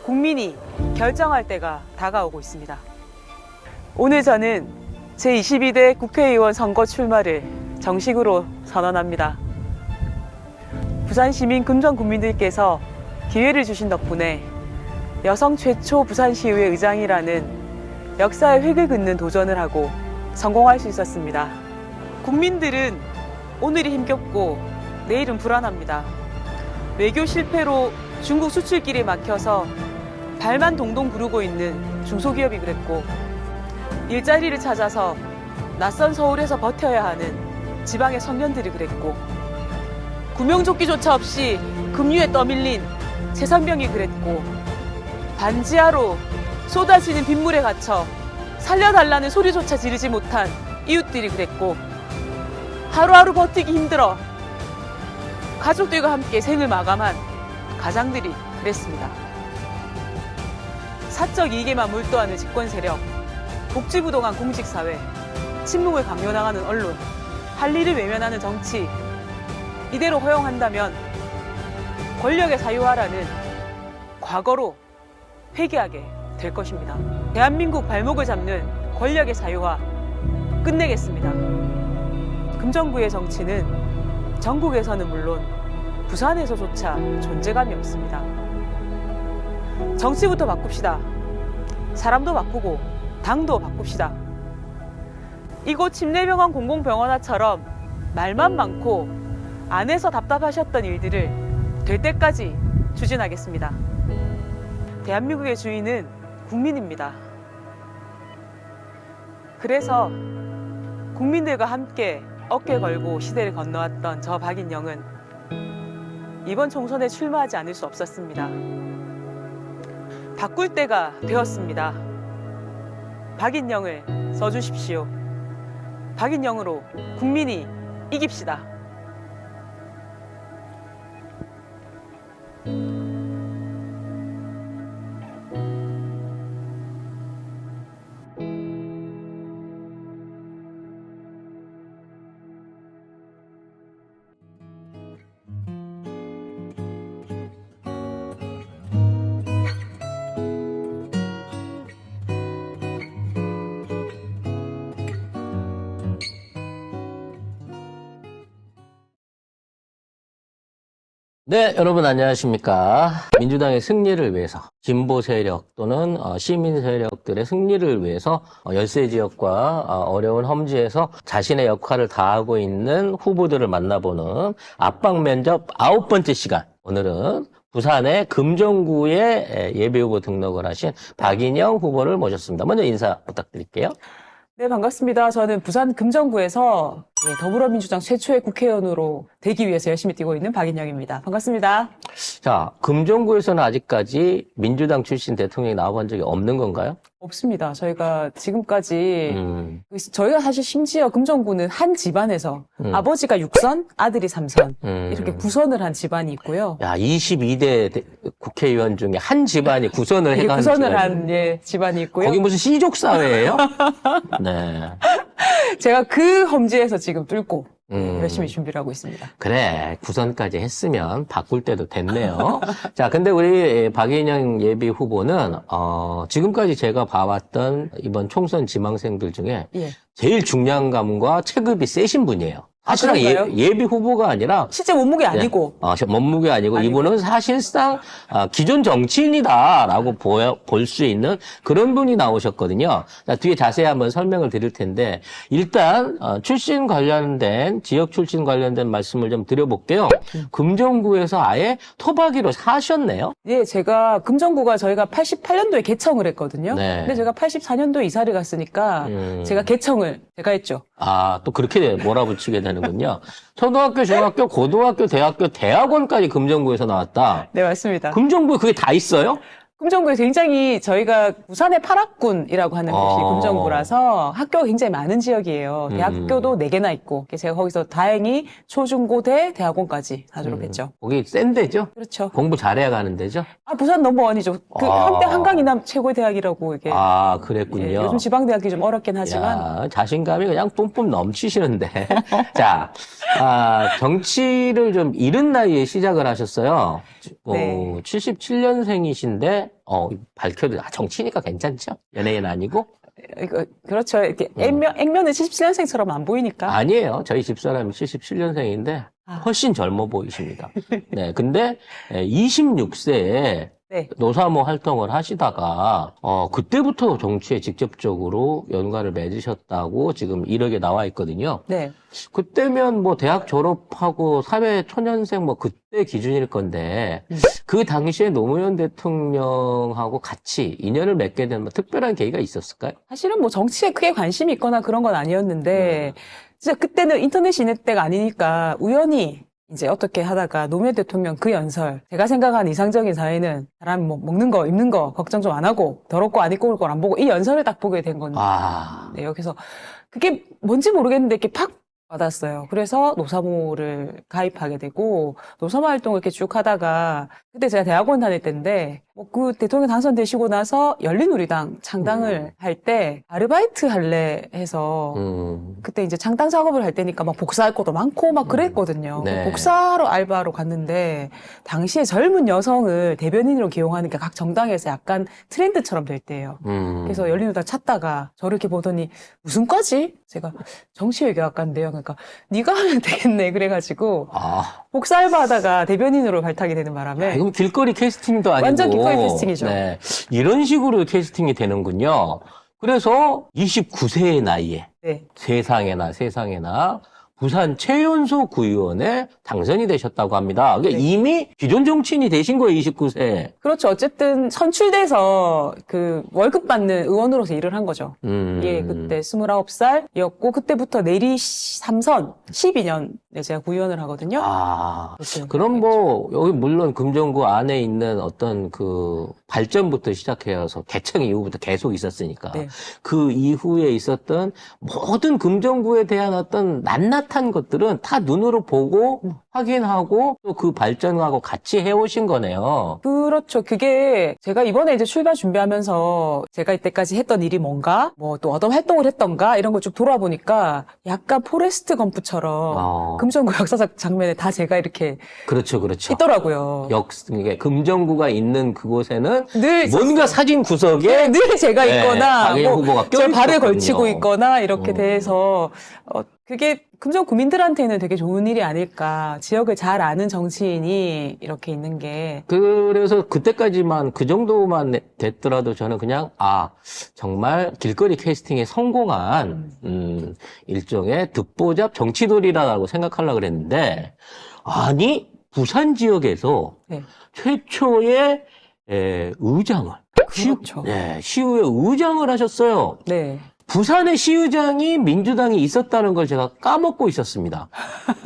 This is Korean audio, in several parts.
국민이 결정할 때가 다가오고 있습니다. 오늘 저는 제22대 국회의원 선거 출마를 정식으로 선언합니다. 부산 시민 금정 국민들께서 기회를 주신 덕분에 여성 최초 부산시의회 의장이라는 역사의 획을 긋는 도전을 하고 성공할 수 있었습니다. 국민들은 오늘이 힘겹고 내일은 불안합니다. 외교 실패로 중국 수출길이 막혀서 발만 동동 구르고 있는 중소기업이 그랬고, 일자리를 찾아서 낯선 서울에서 버텨야 하는 지방의 청년들이 그랬고, 구명조끼조차 없이 급류에 떠밀린 최선병이 그랬고, 반지하로 쏟아지는 빗물에 갇혀 살려달라는 소리조차 지르지 못한 이웃들이 그랬고, 하루하루 버티기 힘들어 가족들과 함께 생을 마감한 가장들이 그랬습니다. 사적 이익에만 몰두하는 집권 세력, 복지부동한 공직사회, 침묵을 강요당하는 언론, 할 일을 외면하는 정치, 이대로 허용한다면 권력의 사유화라는 과거로 회귀하게 될 것입니다. 대한민국 발목을 잡는 권력의 사유화 끝내겠습니다. 금정구의 정치는 전국에서는 물론 부산에서조차 존재감이 없습니다. 정치부터 바꿉시다. 사람도 바꾸고 당도 바꿉시다. 이곳 침례병원 공공병원화처럼 말만 많고 안에서 답답하셨던 일들을 될 때까지 추진하겠습니다. 대한민국의 주인은 국민입니다. 그래서 국민들과 함께 어깨 걸고 시대를 건너왔던 저 박인영은 이번 총선에 출마하지 않을 수 없었습니다. 바꿀 때가 되었습니다. 박인영을 써주십시오. 박인영으로 국민이 이깁시다. 네, 여러분 안녕하십니까. 민주당의 승리를 위해서, 진보 세력 또는 시민 세력들의 승리를 위해서 열세 지역과 어려운 험지에서 자신의 역할을 다하고 있는 후보들을 만나보는 압박 면접 9번째 시간. 오늘은 부산의 금정구에 예비후보 등록을 하신 박인영 후보를 모셨습니다. 먼저 인사 부탁드릴게요. 네, 반갑습니다. 저는 부산 금정구에서 더불어민주당 최초의 국회의원으로 되기 위해서 열심히 뛰고 있는 박인영입니다. 반갑습니다. 자, 금정구에서는 아직까지 민주당 출신 대통령이 나와본 적이 없는 건가요? 없습니다. 저희가 지금까지 저희가 사실 심지어 금정구는 한 집안에서 아버지가 6선, 아들이 3선 이렇게 구선을 한 집안이 있고요. 야, 22대 국회의원 중에 한 집안이 구선을 해가 구선을 한 집안이 있고요. 거기 무슨 시족 사회예요? 네. 제가 그 험지에서 지금 뚫고 열심히 준비를 하고 있습니다. 그래, 구선까지 했으면 바꿀 때도 됐네요. 자, 근데 우리 박인영 예비 후보는 지금까지 제가 봐왔던 이번 총선 지망생들 중에 제일 중량감과 체급이 세신 분이에요. 사실상 예비 후보가 아니라 실제 몸무게 아니고 몸무게 아니고 이분은 사실상 기존 정치인이다라고 볼 수 있는 그런 분이 나오셨거든요. 자, 뒤에 자세히 한번 설명을 드릴 텐데 일단 출신 관련된 지역 출신 관련된 말씀을 좀 드려볼게요. 금정구에서 아예 토박이로 사셨네요. 예, 제가 금정구가 저희가 88년도에 개청을 했거든요. 네. 근데 제가 84년도에 이사를 갔으니까 제가 개청을 제가 했죠. 아, 또 그렇게 몰아붙이게 되는군요. 초등학교, 중학교, 고등학교, 대학교, 대학원까지 금정구에서 나왔다. 네, 맞습니다. 금정구에 그게 다 있어요? 금정구에 굉장히 저희가 부산의 8학군이라고 하는 곳이 금정구라서 학교가 굉장히 많은 지역이에요. 대학교도 4개나 있고 제가 거기서 다행히 초중고대 대학원까지 다 졸업했죠. 거기 센 데죠? 그렇죠. 공부 잘해야 가는 데죠? 아, 부산 넘버원이죠. 한때 한강이남 최고의 대학이라고 이게. 아, 그랬군요. 예, 요즘 지방대학이 좀 어렵긴 하지만. 야, 자신감이 그냥 뿜뿜 넘치시는데. 자, 정치를 좀 이른 나이에 시작을 하셨어요. 네. 77년생이신데, 밝혀도, 정치니까 괜찮죠? 연예인 아니고? 그렇죠. 이렇게 액면은 77년생처럼 안 보이니까. 아니에요. 저희 집사람이 77년생인데, 훨씬 젊어 보이십니다. 네. 근데, 26세에 네. 노사모 활동을 하시다가, 그때부터 정치에 직접적으로 연관을 맺으셨다고 지금 이력에 나와 있거든요. 네. 그때면 뭐 대학 졸업하고 사회 초년생 뭐 그때 기준일 건데 그 당시에 노무현 대통령하고 같이 인연을 맺게 된 뭐 특별한 계기가 있었을까요? 사실은 뭐 정치에 크게 관심이 있거나 그런 건 아니었는데, 진짜 그때는 인터넷이 있는 때가 아니니까 우연히 이제 어떻게 하다가 노무현 대통령 그 연설, 제가 생각한 이상적인 사회는 사람 뭐 먹는 거, 입는 거 걱정 좀 안 하고 더럽고 안 입고 올 걸 안 보고 이 연설을 딱 보게 된 건데, 네, 여기서 그게 뭔지 모르겠는데 이렇게 팍 받았어요. 그래서 노사모를 가입하게 되고 노사모 활동을 이렇게 쭉 하다가 그때 제가 대학원 다닐 때인데 뭐 그 대통령 당선되시고 나서 열린우리당 창당을 할 때 아르바이트 할래 해서 그때 이제 창당 작업을 할 때니까 막 복사할 것도 많고 막 그랬거든요. 네. 복사로 알바로 갔는데 당시에 젊은 여성을 대변인으로 기용하는 게 각 정당에서 약간 트렌드처럼 될 때예요. 그래서 열린우리당 찾다가 저를 이렇게 보더니 무슨 과지? 제가 정치외교학과인데요. 그러니까 네가 하면 되겠네. 그래가지고 복사 알바하다가 대변인으로 발탁이 되는 바람에 이건 길거리 캐스팅도 아니고 완전 길거리 캐스팅이죠. 네, 이런 식으로 캐스팅이 되는군요. 그래서 29세의 나이에 네. 세상에나 부산 최연소 구의원에 당선이 되셨다고 합니다. 그러니까 네. 이미 기존 정치인이 되신 거예요, 29세. 그렇죠. 어쨌든 선출돼서 그 월급 받는 의원으로서 일을 한 거죠. 예, 그때 29살이었고 그때부터 내리 3선 12년 제가 구의원을 하거든요. 그렇죠. 그럼 뭐 여기 물론 금정구 안에 있는 어떤 그 발전부터 시작해서 개청 이후부터 계속 있었으니까 네. 그 이후에 있었던 모든 금정구에 대한 어떤 낱낱한 것들은 다 눈으로 보고 확인하고 또 그 발전하고 같이 해오신 거네요. 그렇죠. 그게 제가 이번에 이제 출마 준비하면서 제가 이때까지 했던 일이 뭔가, 뭐 또 어떤 활동을 했던가 이런 걸 쭉 돌아보니까 약간 포레스트 검프처럼 금정구 역사적 장면에 다 제가 이렇게 그렇죠. 있더라고요. 이게 금정구가 있는 그곳에는 늘 뭔가 사진 구석에 늘 제가 네, 있거나 박예일 후보가 제 발을 껴있었거든요. 걸치고 있거나 이렇게 돼서 그게 금정 구민들한테는 되게 좋은 일이 아닐까. 지역을 잘 아는 정치인이 이렇게 있는 게. 그래서 그때까지만 그 정도만 됐더라도 저는 그냥 정말 길거리 캐스팅에 성공한 일종의 듣보잡 정치돌이라고 생각하려고 그랬는데 아니 부산 지역에서 네. 최초의 의장을 그렇죠. 시의회 의장을 하셨어요. 네. 부산의 시의장이 민주당이 있었다는 걸 제가 까먹고 있었습니다.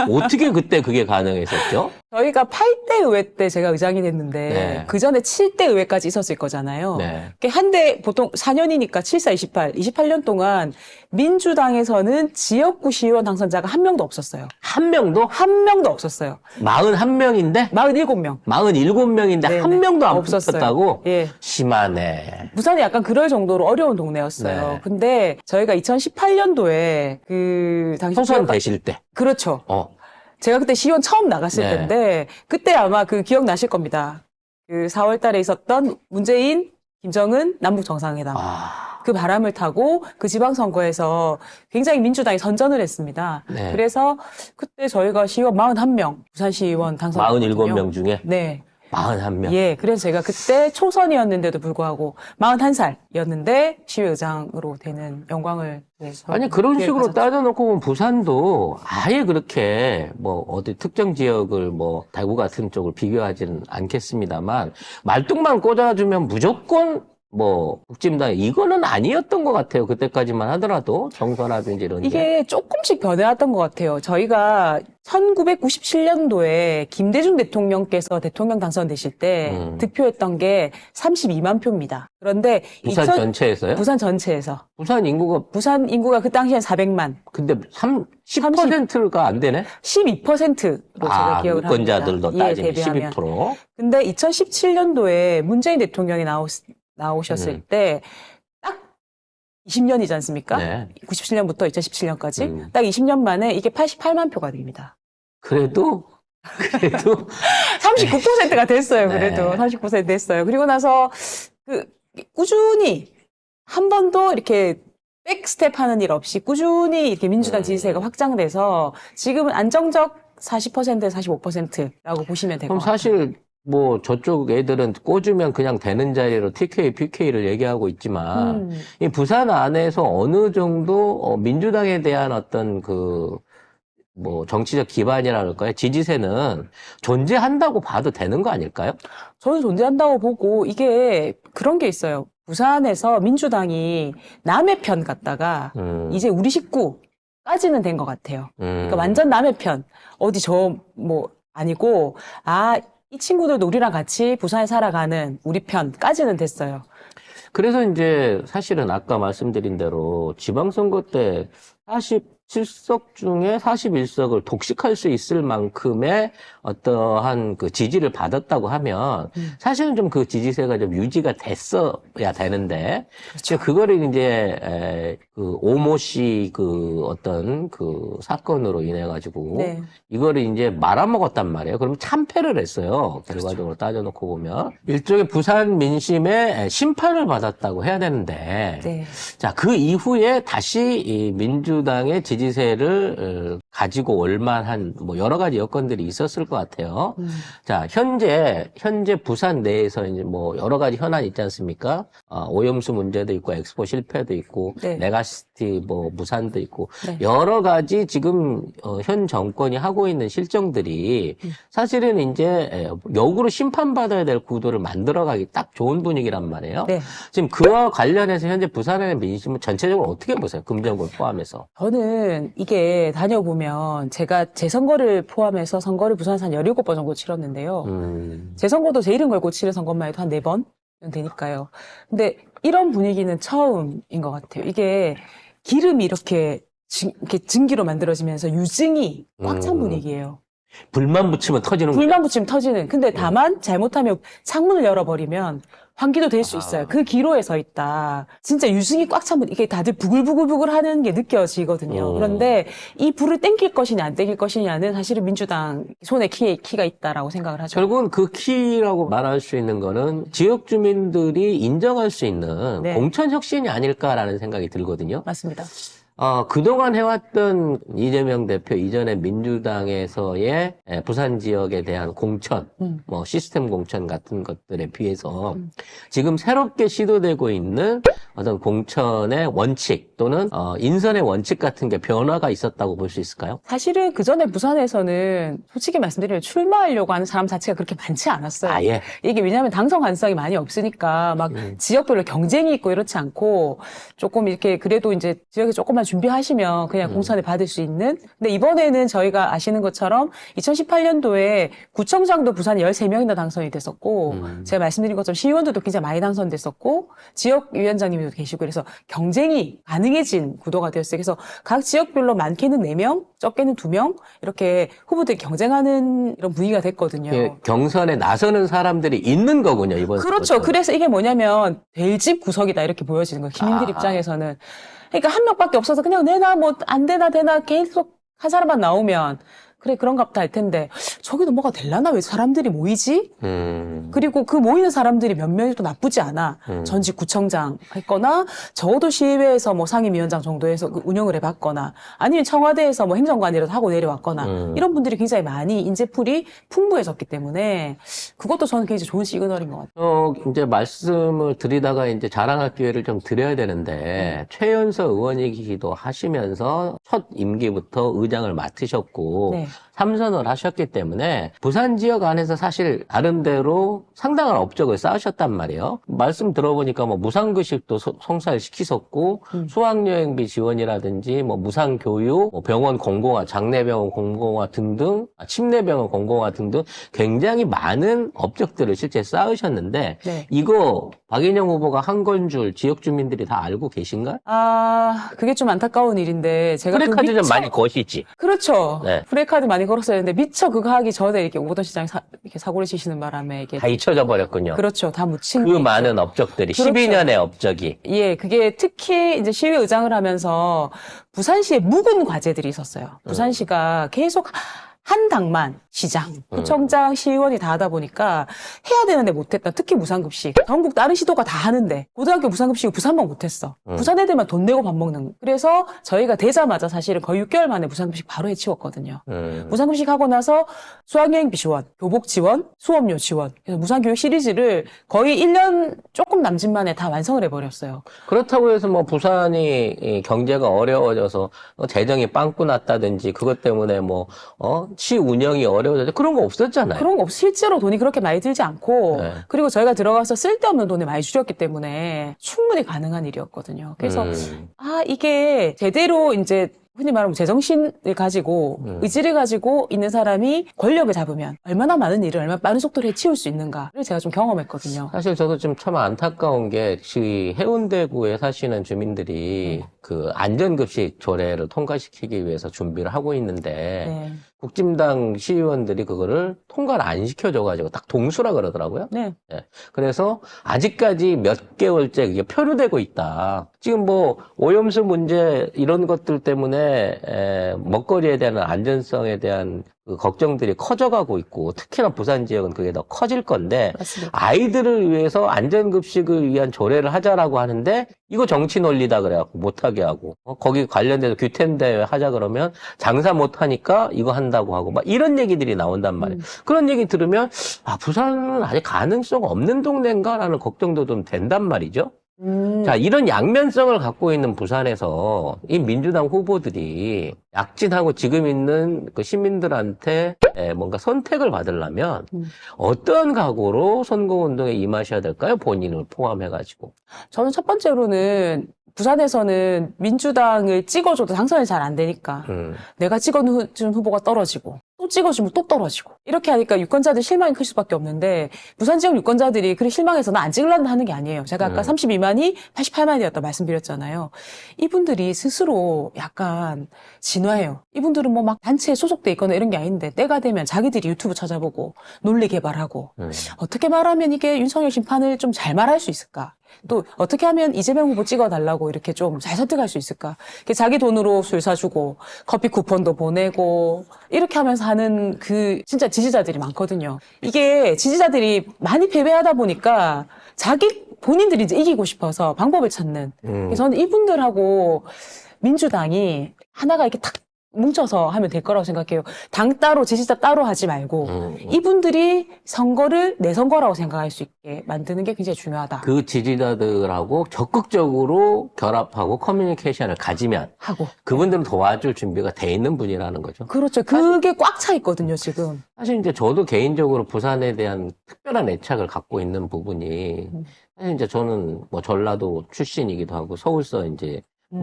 어떻게 그때 그게 가능했었죠? 저희가 8대 의회 때 제가 의장이 됐는데 네. 그 전에 7대 의회까지 있었을 거잖아요. 네. 한 대 보통 4년이니까 7, 4, 28년 동안 민주당에서는 지역구 시의원 당선자가 한 명도 없었어요. 한 명도? 한 명도 없었어요. 41명인데? 47명. 47명인데 네네. 한 명도 안 없었어요. 뽑혔다고? 예. 심하네. 부산이 약간 그럴 정도로 어려운 동네였어요. 네. 근데 저희가 2018년도에 그 당시 소선 되실 때. 그렇죠. 제가 그때 시의원 처음 나갔을 네. 텐데 그때 아마 그 기억나실 겁니다. 그 4월 달에 있었던 문재인, 김정은 남북 정상회담. 그 바람을 타고 그 지방선거에서 굉장히 민주당이 선전을 했습니다. 네. 그래서 그때 저희가 시의원 41명, 부산시의원 당선했거든요. 47명 중에? 네. 41명. 예, 그래서 제가 그때 초선이었는데도 불구하고 41살이었는데 시의회의장으로 되는 영광을 아니 그런 식으로 가졌죠. 따져놓고 보면 부산도 아예 그렇게 뭐 어디 특정 지역을 뭐 대구 같은 쪽을 비교하지는 않겠습니다만 말뚝만 꽂아주면 무조건 뭐 국진당 이거는 아니었던 것 같아요. 그때까지만 하더라도 정서라든지 이런 게. 이게 조금씩 변해왔던 것 같아요. 저희가 1997년도에 김대중 대통령께서 대통령 당선되실 때 득표했던 게 32만 표입니다. 그런데 부산 전체에서요? 부산 전체에서 부산 인구가 그 당시엔 400만. 근데 10%가 안 되네? 12%로 제가 기억을 합니다. 유권자들도 따지면 대비하면. 12%. 근데 2017년도에 문재인 대통령이 나오셨을 때 딱 20년이지 않습니까? 네. 97년부터 2017년까지 딱 20년 만에 이게 88만 표가 됩니다. 그래도 그래도 39%가 됐어요. 네. 그래도 39% 됐어요. 그리고 나서 그 꾸준히 한 번도 이렇게 백스텝 하는 일 없이 꾸준히 이렇게 민주당 지지세가 확장돼서 지금은 안정적 40%, 45%라고 보시면 될 것 그럼 같아요. 사실 뭐 저쪽 애들은 꽂으면 그냥 되는 자리로 TK, PK를 얘기하고 있지만 이 부산 안에서 어느 정도 민주당에 대한 어떤 그 뭐 정치적 기반이라 그럴까요? 지지세는 존재한다고 봐도 되는 거 아닐까요? 저는 존재한다고 보고 이게 그런 게 있어요. 부산에서 민주당이 남의 편 갔다가 이제 우리 식구까지는 된 것 같아요. 그러니까 완전 남의 편. 어디 뭐 아니고 이 친구들도 우리랑 같이 부산에 살아가는 우리 편까지는 됐어요. 그래서 이제 사실은 아까 말씀드린 대로 지방선거 때 47석 중에 41석을 독식할 수 있을 만큼의 어떠한 그 지지를 받았다고 하면 사실은 좀 그 지지세가 좀 유지가 됐어야 되는데 그렇죠. 그거를 이제 그 오모 씨 그 어떤 그 사건으로 인해 가지고 네. 이거를 이제 말아먹었단 말이에요. 그러면 참패를 했어요. 결과적으로 따져놓고 보면 일종의 부산 민심의 심판을 받았다고 해야 되는데 네. 자, 그 이후에 다시 이 민주당의 지지세를 가지고 올 만한 뭐 여러 가지 여건들이 있었을 것 같아요. 자, 현재 부산 내에서 이제 뭐 여러 가지 현안이 있지 않습니까? 오염수 문제도 있고 엑스포 실패도 있고 네. 메가시티 뭐 무산도 있고 네. 여러 가지 지금 현 정권이 하고 있는 실정들이 사실은 이제 역으로 심판받아야 될 구도를 만들어가기 딱 좋은 분위기란 말이에요. 네. 지금 그와 관련해서 현재 부산의 민심은 전체적으로 어떻게 보세요? 금정을 포함해서. 저는 이게 다녀보면 제가 제 선거를 포함해서 선거를 부산에서 한 17번 정도 치렀는데요. 제 선거도 제 이름 걸고 치른 선거만 해도 한 4번 되니까요. 근데 이런 분위기는 처음인 것 같아요. 이게 기름이 이렇게 증기로 만들어지면서 유증이 꽉 찬 분위기예요. 불만 붙이면 터지는 거예요. 불만 붙이면 터지는. 근데 다만 잘못하면 창문을 열어버리면 환기도 될 수 있어요. 그 기로에 서 있다. 진짜 유승이 꽉 차면 이게 다들 부글부글부글 하는 게 느껴지거든요. 그런데 이 불을 땡길 것이냐 안 땡길 것이냐는 사실은 민주당 손에 키가 있다라고 생각을 하죠. 결국은 그 키라고 말할 수 있는 거는 지역 주민들이 인정할 수 있는 네. 공천 혁신이 아닐까라는 생각이 들거든요. 맞습니다. 그동안 해왔던 이재명 대표 이전의 민주당에서의 부산 지역에 대한 공천, 뭐 시스템 공천 같은 것들에 비해서 지금 새롭게 시도되고 있는 어떤 공천의 원칙 또는 인선의 원칙 같은 게 변화가 있었다고 볼 수 있을까요? 사실은 그 전에 부산에서는 솔직히 말씀드리면 출마하려고 하는 사람 자체가 그렇게 많지 않았어요. 아, 예. 이게 왜냐하면 당선 가능성이 많이 없으니까 막 지역별로 경쟁이 있고 이렇지 않고 조금 이렇게 그래도 이제 지역에 조금만 준비하시면 그냥 공천을 받을 수 있는. 근데 이번에는 저희가 아시는 것처럼 2018년도에 구청장도 부산에 13명이나 당선이 됐었고 제가 말씀드린 것처럼 시의원들도 굉장히 많이 당선됐었고 지역위원장님도 계시고 그래서 경쟁이 가능해진 구도가 되었어요. 그래서 각 지역별로 많게는 4명, 적게는 2명 이렇게 후보들이 경쟁하는 이런 분위기가 됐거든요. 예, 경선에 나서는 사람들이 있는 거군요, 이번 그렇죠. 선거처럼. 그래서 이게 뭐냐면 될 집 구석이다 이렇게 보여지는 거예요. 시민들 입장에서는. 그러니까 한 명밖에 없어서 그냥 내나 뭐 안 되나 계속 한 사람만 나오면 그래 그런갑다 할 텐데 저기도 뭐가 될라나 왜 사람들이 모이지? 그리고 그 모이는 사람들이 몇 명이 또 나쁘지 않아. 전직 구청장 했거나 적어도 시의회에서 뭐 상임위원장 정도에서 운영을 해봤거나 아니면 청와대에서 뭐 행정관이라도 하고 내려왔거나 이런 분들이 굉장히 많이 인재풀이 풍부해졌기 때문에 그것도 저는 굉장히 좋은 시그널인 것 같아요. 이제 말씀을 드리다가 이제 자랑할 기회를 좀 드려야 되는데, 최연소 의원이기도 하시면서 첫 임기부터 의장을 맡으셨고, 네. 3선을 하셨기 때문에, 부산 지역 안에서 사실 나름대로 상당한 업적을 쌓으셨단 말이에요. 말씀 들어보니까 뭐 무상급식도 성사시키셨고, 수학여행비 지원이라든지, 뭐 무상교육, 뭐 병원 공공화, 장내병원 공공화 등등, 침례병원 공공화 등등 굉장히 많은 업적들을 실제 쌓으셨는데 네. 이거 박인영 후보가 한 건 줄 지역 주민들이 다 알고 계신가? 그게 좀 안타까운 일인데 제가 프레카드 좀 많이 거시지. 그렇죠. 네. 프레카드 많이 걸었어야 했는데 미처 그거 하기 전에 이렇게 오보던 시장이 이렇게 사고를 치시는 바람에 이게 다 잊혀져 버렸군요. 그렇죠. 다 묻힌 그 게 있죠. 많은 업적들이 그렇죠. 12년의 업적이. 예, 그게 특히 이제 시의회 의장을 하면서 부산시에 묵은 과제들이 있었어요. 부산시가 계속 한 당만 시장, 구청장, 시의원이 다 하다 보니까 해야 되는데 못했다. 특히 무상급식. 전국 다른 시도가 다 하는데 고등학교 무상급식을 부산만 못했어. 부산 애들만 돈 내고 밥 먹는. 그래서 저희가 되자마자 사실은 거의 6개월 만에 무상급식 바로 해치웠거든요. 무상급식 하고 나서 수학여행비 지원, 교복 지원, 수업료 지원. 그래서 무상교육 시리즈를 거의 1년 조금 남짓 만에 다 완성을 해버렸어요. 그렇다고 해서 뭐 부산이 이 경제가 어려워져서 재정이 빵꾸 났다든지 그것 때문에 시 운영이 어려워져서 그런 거 없었잖아요. 그런 거 없어. 실제로 돈이 그렇게 많이 들지 않고 네. 그리고 저희가 들어가서 쓸데없는 돈을 많이 줄였기 때문에 충분히 가능한 일이었거든요. 그래서 이게 제대로 이제 흔히 말하면 제정신을 가지고 의지를 가지고 있는 사람이 권력을 잡으면 얼마나 많은 일을 얼마나 빠른 속도로 해치울 수 있는가를 제가 좀 경험했거든요. 사실 저도 좀 참 안타까운 게 해운대구에 사시는 주민들이 그 안전급식 조례를 통과시키기 위해서 준비를 하고 있는데 네. 국진당 시의원들이 그거를 통과를 안 시켜줘가지고 딱 동수라 그러더라고요. 네. 예. 그래서 아직까지 몇 개월째 그게 표류되고 있다. 지금 오염수 문제 이런 것들 때문에 먹거리에 대한 안전성에 대한 그 걱정들이 커져가고 있고 특히나 부산 지역은 그게 더 커질 건데 맞습니다. 아이들을 위해서 안전급식을 위한 조례를 하자라고 하는데 이거 정치 논리다 그래갖고 못하게 하고 거기 관련돼서 규탄대회 하자 그러면 장사 못하니까 이거 한다고 하고 막 이런 얘기들이 나온단 말이에요. 그런 얘기 들으면 부산은 아직 가능성 없는 동네인가라는 걱정도 좀 된단 말이죠. 자, 이런 양면성을 갖고 있는 부산에서 이 민주당 후보들이 약진하고 지금 있는 그 시민들한테 뭔가 선택을 받으려면 어떤 각오로 선거운동에 임하셔야 될까요? 본인을 포함해가지고. 저는 첫 번째로는 부산에서는 민주당을 찍어줘도 당선이 잘 안 되니까 내가 찍어준 후보가 떨어지고 또 찍어주면 또 떨어지고 이렇게 하니까 유권자들 실망이 클 수밖에 없는데 부산 지역 유권자들이 그래 실망해서 나 안 찍으려는 하는 게 아니에요. 제가 아까 32만이 88만이었다 말씀드렸잖아요. 이분들이 스스로 약간 진화해요. 이분들은 막 단체에 소속돼 있거나 이런 게 아닌데 때가 되면 자기들이 유튜브 찾아보고 논리 개발하고 어떻게 말하면 이게 윤석열 심판을 좀 잘 말할 수 있을까? 또 어떻게 하면 이재명 후보 찍어달라고 이렇게 좀 잘 설득할 수 있을까? 자기 돈으로 술 사주고 커피 쿠폰도 보내고 이렇게 하면서 하는 그 진짜 지지자들이 많거든요. 이게 지지자들이 많이 패배하다 보니까 본인들이 이제 이기고 싶어서 방법을 찾는. 그래서 저는 이분들하고 민주당이 하나가 이렇게 탁 뭉쳐서 하면 될 거라고 생각해요. 당 따로 지지자 따로 하지 말고 이분들이 선거를 내 선거라고 생각할 수 있게 만드는 게 굉장히 중요하다. 그 지지자들하고 적극적으로 결합하고 커뮤니케이션을 가지면 하고 그분들은 도와줄 준비가 돼 있는 분이라는 거죠. 그렇죠. 그게 꽉 차 있거든요, 지금. 사실 이제 저도 개인적으로 부산에 대한 특별한 애착을 갖고 있는 부분이 사실 이제 저는 전라도 출신이기도 하고 서울서 이제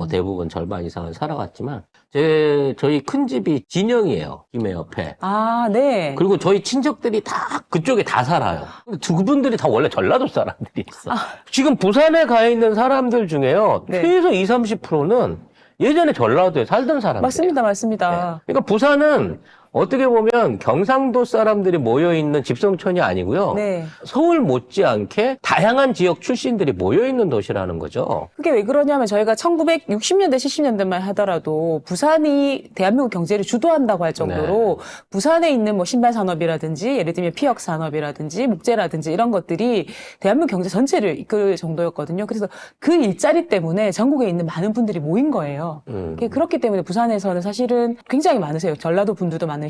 대부분 절반 이상을 살아갔지만, 저희 큰 집이 진영이에요. 김해 옆에. 아, 네. 그리고 저희 친척들이 다 그쪽에 다 살아요. 두 분들이 다 원래 전라도 사람들이 있어. 지금 부산에 가 있는 사람들 중에요. 네. 최소 20, 30%는 예전에 전라도에 살던 사람들. 맞습니다. 그러니까 부산은 어떻게 보면 경상도 사람들이 모여있는 집성촌이 아니고요. 네. 서울 못지않게 다양한 지역 출신들이 모여있는 도시라는 거죠. 그게 왜 그러냐면 저희가 1960년대, 70년대만 하더라도 부산이 대한민국 경제를 주도한다고 할 정도로 부산에 있는 신발 산업이라든지 예를 들면 피혁 산업이라든지 목재라든지 이런 것들이 대한민국 경제 전체를 이끌 정도였거든요. 그래서 그 일자리 때문에 전국에 있는 많은 분들이 모인 거예요. 그렇기 때문에 부산에서는 사실은 굉장히 많으세요. 전라도 분들도 많으시고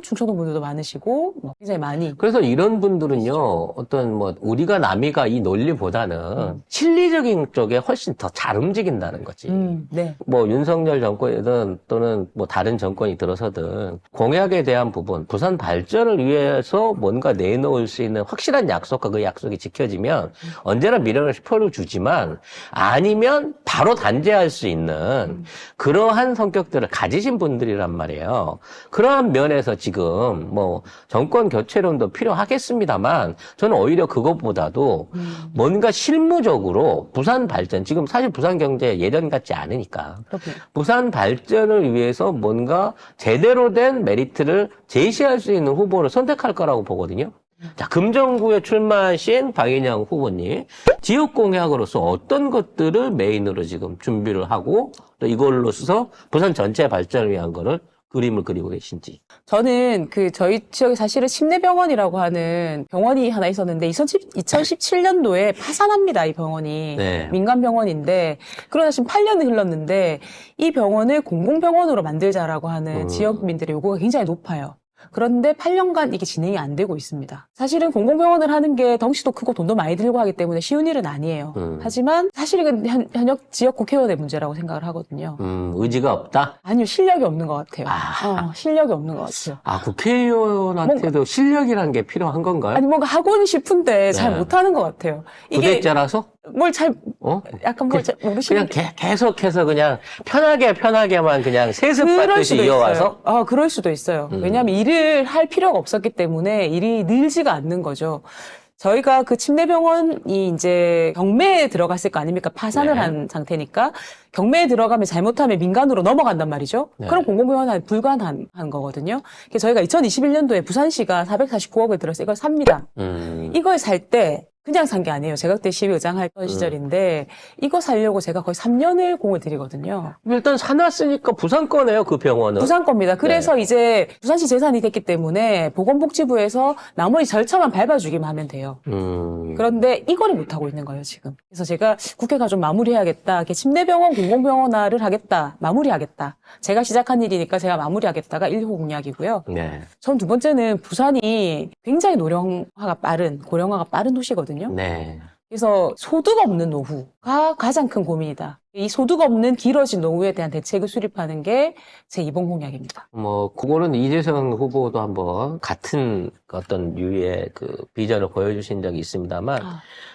충청도 분들도 많으시고 굉장히 많이. 그래서 이런 분들은요, 어떤 우리가 남이가 이 논리보다는 실리적인 쪽에 훨씬 더 잘 움직인다는 거지. 네. 윤석열 정권이든 또는 다른 정권이 들어서든 공약에 대한 부분, 부산 발전을 위해서 뭔가 내놓을 수 있는 확실한 약속과 그 약속이 지켜지면 언제나 미련을 표를 주지만 아니면 바로 단죄할 수 있는 그러한 성격들을 가지신 분들이란 말이에요. 그러한 면에서 지금 정권 교체론도 필요하겠습니다만 저는 오히려 그것보다도 뭔가 실무적으로 부산 발전, 지금 사실 부산 경제 예전 같지 않으니까 그렇군요. 부산 발전을 위해서 뭔가 제대로 된 메리트를 제시할 수 있는 후보를 선택할 거라고 보거든요. 자, 금정구에 출마하신 박인영 후보님, 지역 공약으로서 어떤 것들을 메인으로 지금 준비를 하고 또 이걸로서 부산 전체 발전을 위한 거를 그림을 그리고 계신지. 저는 저희 지역에 사실은 침례병원이라고 하는 병원이 하나 있었는데 2017년도에 파산합니다, 이 병원이. 네. 민간 병원인데 그러다 지금 8년이 흘렀는데 이 병원을 공공병원으로 만들자라고 하는 지역민들의 요구가 굉장히 높아요. 그런데 8년간 이게 진행이 안 되고 있습니다. 사실은 공공병원을 하는 게 덩치도 크고 돈도 많이 들고 하기 때문에 쉬운 일은 아니에요. 하지만 사실 이건 현역 지역 국회의원의 문제라고 생각을 하거든요. 의지가 없다? 아니요, 실력이 없는 것 같아요. 아. 실력이 없는 것 같아요. 국회의원한테도 실력이란 게 필요한 건가요? 아니, 뭔가 하고는 싶은데 잘 네. 못하는 것 같아요. 부대자라서? 약간 모르시는 그냥 계속해서 그냥 편하게만 그냥 세습 받듯이 이어와서? 그럴 수도 있어요. 왜냐하면 일을 할 필요가 없었기 때문에 일이 늘지가 않는 거죠. 저희가 그 침례병원이 이제 경매에 들어갔을 거 아닙니까? 파산을 네. 한 상태니까 경매에 들어가면 잘못하면 민간으로 넘어간단 말이죠. 네. 그럼 공공병원은 불가능한 거거든요. 그래서 저희가 2021년도에 부산시가 449억을 들어서 이걸 삽니다. 이걸 살 때 그냥 산 게 아니에요. 제가 그때 시의장 했던 시절인데 이거 살려고 제가 거의 3년을 공을 들이거든요. 일단 사놨으니까 부산 거네요, 그 병원은. 부산 겁니다. 그래서 이제 부산시 재산이 됐기 때문에 보건복지부에서 나머지 절차만 밟아주기만 하면 돼요. 그런데 이거를 못하고 있는 거예요, 지금. 그래서 제가 국회가 좀 마무리해야겠다. 이렇게 침례병원, 공공병원화를 하겠다. 마무리하겠다. 제가 시작한 일이니까 제가 마무리하겠다가 1호 공약이고요. 네. 전 두 번째는 부산이 굉장히 고령화가 빠른 도시거든요. 네. 그래서 소득 없는 노후가 가장 큰 고민이다. 이 소득 없는 길어진 노후에 대한 대책을 수립하는 게 제 이번 공약입니다. 그거는 이재성 후보도 한번 같은 어떤 유의 비전을 보여주신 적이 있습니다만,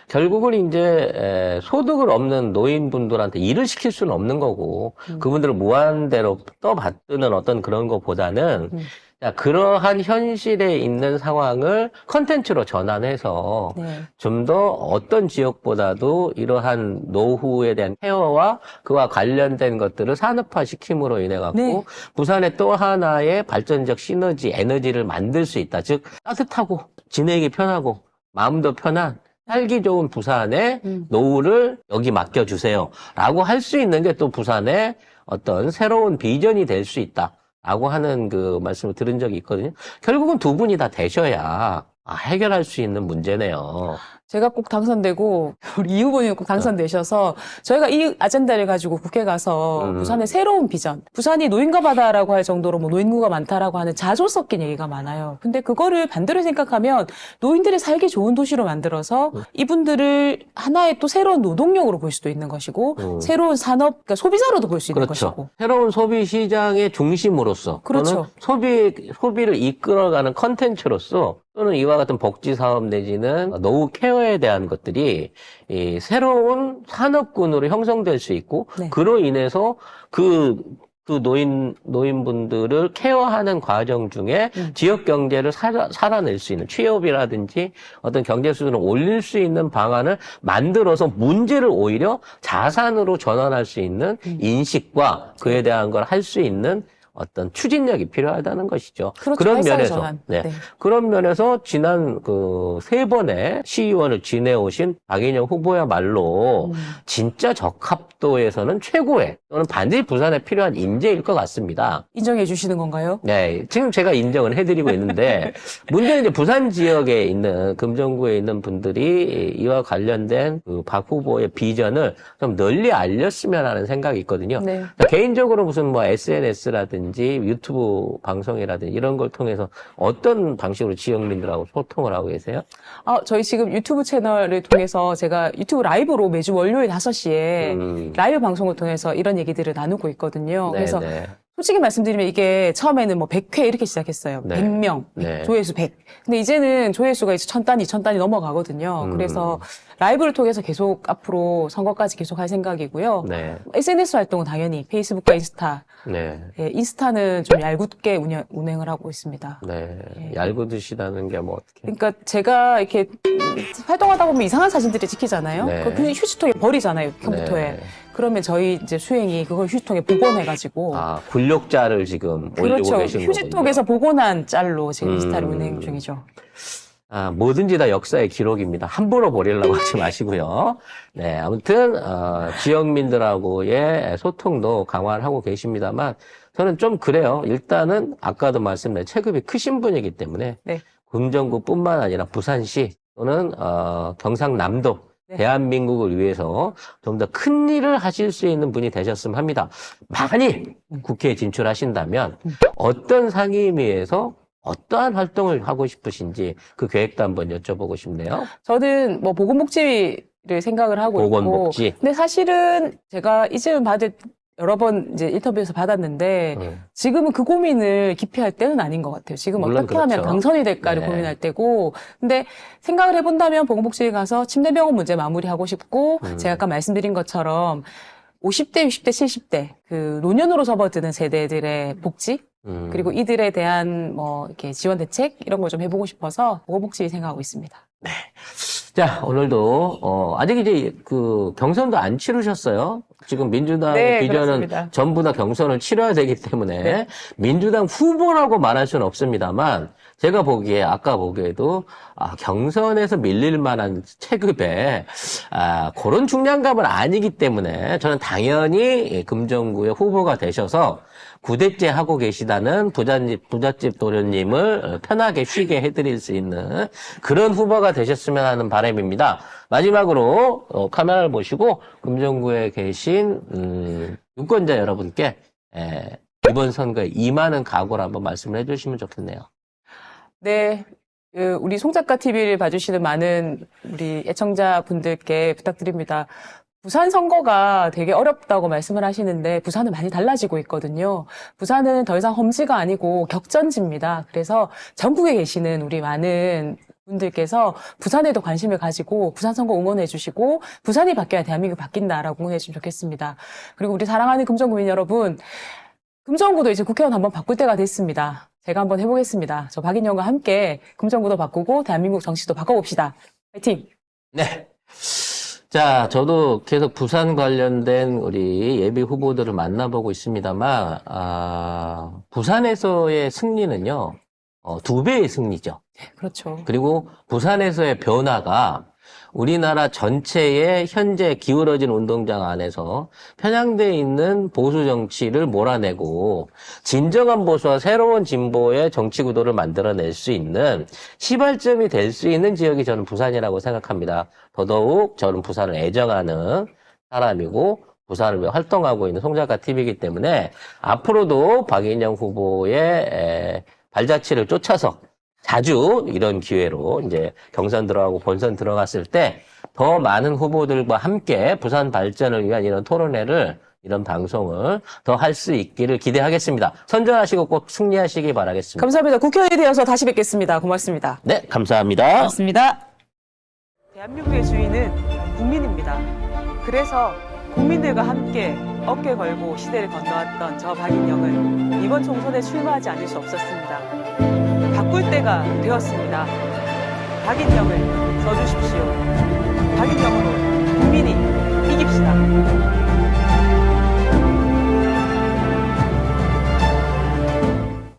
결국은 이제 소득을 없는 노인분들한테 일을 시킬 수는 없는 거고, 그분들을 무한대로 떠받드는 어떤 그런 것보다는 그러한 현실에 있는 상황을 컨텐츠로 전환해서 네. 좀 더 어떤 지역보다도 이러한 노후에 대한 케어와 그와 관련된 것들을 산업화시킴으로 인해 갖고 네. 부산의 또 하나의 발전적 시너지, 에너지를 만들 수 있다. 즉 따뜻하고 지내기 편하고 마음도 편한 살기 좋은 부산의 노후를 여기 맡겨주세요 라고 할 수 있는 게 또 부산의 어떤 새로운 비전이 될 수 있다 라고 하는 그 말씀을 들은 적이 있거든요. 결국은 두 분이 다 되셔야 해결할 수 있는 문제네요. 제가 꼭 당선되고 우리 이 후보님 꼭 당선되셔서 저희가 이 아젠다를 가지고 국회 가서 부산의 새로운 비전, 부산이 노인과 바다라고 할 정도로 노인구가 많다라고 하는 자조 섞인 얘기가 많아요. 근데 그거를 반대로 생각하면 노인들이 살기 좋은 도시로 만들어서 이분들을 하나의 또 새로운 노동력으로 볼 수도 있는 것이고 새로운 산업, 그러니까 소비자로도 볼 수 있는 그렇죠. 것이고. 새로운 소비 시장의 중심으로서 그렇죠. 또는 소비를 이끌어가는 컨텐츠로서 또는 이와 같은 복지 사업 내지는 노후 케어에 대한 것들이 이 새로운 산업군으로 형성될 수 있고 네. 그로 인해서 그 노인분들을 케어하는 과정 중에 지역 경제를 살아낼 수 있는 취업이라든지 어떤 경제 수준을 올릴 수 있는 방안을 만들어서 문제를 오히려 자산으로 전환할 수 있는 인식과 그에 대한 걸 할 수 있는 어떤 추진력이 필요하다는 것이죠. 그렇죠. 그런 발상의 면에서, 전환. 네. 그런 면에서 지난 세 번의 시의원을 지내오신 박인영 후보야말로 진짜 적합도에서는 최고의 또는 반드시 부산에 필요한 인재일 것 같습니다. 인정해 주시는 건가요? 네, 지금 제가 인정을 해드리고 있는데 문제는 이제 부산 지역에 있는 금정구에 있는 분들이 이와 관련된 박 후보의 비전을 좀 널리 알렸으면 하는 생각이 있거든요. 네. 개인적으로 무슨 SNS라든지 유튜브 방송이라든지 이런 걸 통해서 어떤 방식으로 지역민들하고 소통을 하고 계세요? 저희 지금 유튜브 채널을 통해서 제가 유튜브 라이브로 매주 월요일 5시에 라이브 방송을 통해서 이런 얘기들을 나누고 있거든요. 그래서 솔직히 말씀드리면 이게 처음에는 100회 이렇게 시작했어요. 네. 100명, 네. 조회수 100. 근데 이제는 조회수가 이제 1000단위, 2000단위 넘어가거든요. 그래서 라이브를 통해서 계속 앞으로 선거까지 계속 할 생각이고요. 네. SNS 활동은 당연히 페이스북과 인스타. 네. 예, 인스타는 좀 얄궂게 운행을 하고 있습니다. 네. 얄고 드시다는 게 어떻게? 그러니까 제가 이렇게 활동하다 보면 이상한 사진들이 찍히잖아요. 네. 그거 그냥 휴지통에 버리잖아요, 컴퓨터에. 네. 그러면 저희 이제 수행이 그걸 휴지통에 복원해가지고. 굴욕자를 지금 올리고 그렇죠. 계신 거군요. 휴지통에서 복원한 짤로 지금 인스타를 운행 중이죠. 뭐든지 다 역사의 기록입니다. 함부로 버리려고 하지 마시고요. 네, 아무튼 지역민들하고의 소통도 강화를 하고 계십니다만 저는 좀 그래요. 일단은 아까도 말씀드린 체급이 크신 분이기 때문에 네. 금정구뿐만 아니라 부산시 또는 경상남도 네. 대한민국을 위해서 좀 더 큰 일을 하실 수 있는 분이 되셨으면 합니다. 만일 국회에 진출하신다면 어떤 상임위에서 어떠한 활동을 하고 싶으신지 그 계획도 한번 여쭤보고 싶네요. 저는 뭐 보건복지를 생각을 하고 보건복지. 있고, 근데 사실은 제가 이 질문 여러 번 이제 인터뷰에서 받았는데 지금은 그 고민을 깊이 할 때는 아닌 것 같아요. 지금 물론 어떻게 하면 그렇죠. 당선이 될까를 네. 고민할 때고, 근데 생각을 해본다면 보건복지에 가서 침대병원 문제 마무리하고 싶고, 제가 아까 말씀드린 것처럼 50대, 60대, 70대 그 노년으로 접어드는 세대들의 복지 그리고 이들에 대한 뭐 이렇게 지원 대책 이런 걸 좀 해보고 싶어서 보건복지 생각하고 있습니다. 자, 오늘도, 아직 이제 그 경선도 안 치르셨어요. 지금 민주당의 네, 비전은 그렇습니다. 전부 다 경선을 치러야 되기 때문에 네. 민주당 후보라고 말할 수는 없습니다만 제가 보기에, 아까 보기에도, 경선에서 밀릴 만한 체급에, 그런 중량감은 아니기 때문에 저는 당연히 금정구의 후보가 되셔서 구대째 하고 계시다는 부잣집 도련님을 편하게 쉬게 해드릴 수 있는 그런 후보가 되셨으면 하는 바람입니다. 마지막으로 카메라를 보시고 금정구에 계신 유권자 여러분께 이번 선거에 임하는 각오를 한번 말씀을 해주시면 좋겠네요. 네, 우리 송작가 TV를 봐주시는 많은 우리 애청자분들께 부탁드립니다. 부산 선거가 되게 어렵다고 말씀을 하시는데 부산은 많이 달라지고 있거든요. 부산은 더 이상 험지가 아니고 격전지입니다. 그래서 전국에 계시는 우리 많은 분들께서 부산에도 관심을 가지고 부산 선거 응원해 주시고 부산이 바뀌어야 대한민국이 바뀐다라고 응원해 주시면 좋겠습니다. 그리고 우리 사랑하는 금정구민 여러분, 금정구도 이제 국회의원 한번 바꿀 때가 됐습니다. 제가 한번 해보겠습니다. 저 박인영과 함께 금정구도 바꾸고 대한민국 정치도 바꿔봅시다. 화이팅! 네. 자, 저도 계속 부산 관련된 우리 예비 후보들을 만나보고 있습니다만, 부산에서의 승리는요, 2배의 승리죠. 그렇죠. 그리고 부산에서의 변화가 우리나라 전체의 현재 기울어진 운동장 안에서 편향되어 있는 보수 정치를 몰아내고 진정한 보수와 새로운 진보의 정치 구도를 만들어낼 수 있는 시발점이 될 수 있는 지역이 저는 부산이라고 생각합니다. 더더욱 저는 부산을 애정하는 사람이고 부산을 위해 활동하고 있는 송작가 TV이기 때문에 앞으로도 박인영 후보의 발자취를 쫓아서 자주 이런 기회로 이제 경선 들어가고 본선 들어갔을 때 더 많은 후보들과 함께 부산 발전을 위한 이런 토론회를, 이런 방송을 더 할 수 있기를 기대하겠습니다. 선전하시고 꼭 승리하시기 바라겠습니다. 감사합니다. 국회의원이 되어서 다시 뵙겠습니다. 고맙습니다. 네, 감사합니다. 고맙습니다. 대한민국의 주인은 국민입니다. 그래서 국민들과 함께 어깨 걸고 시대를 건너왔던 저 박인영은 이번 총선에 출마하지 않을 수 없었습니다. 바꿀 때가 되었습니다. 박인영을 써주십시오. 박인영으로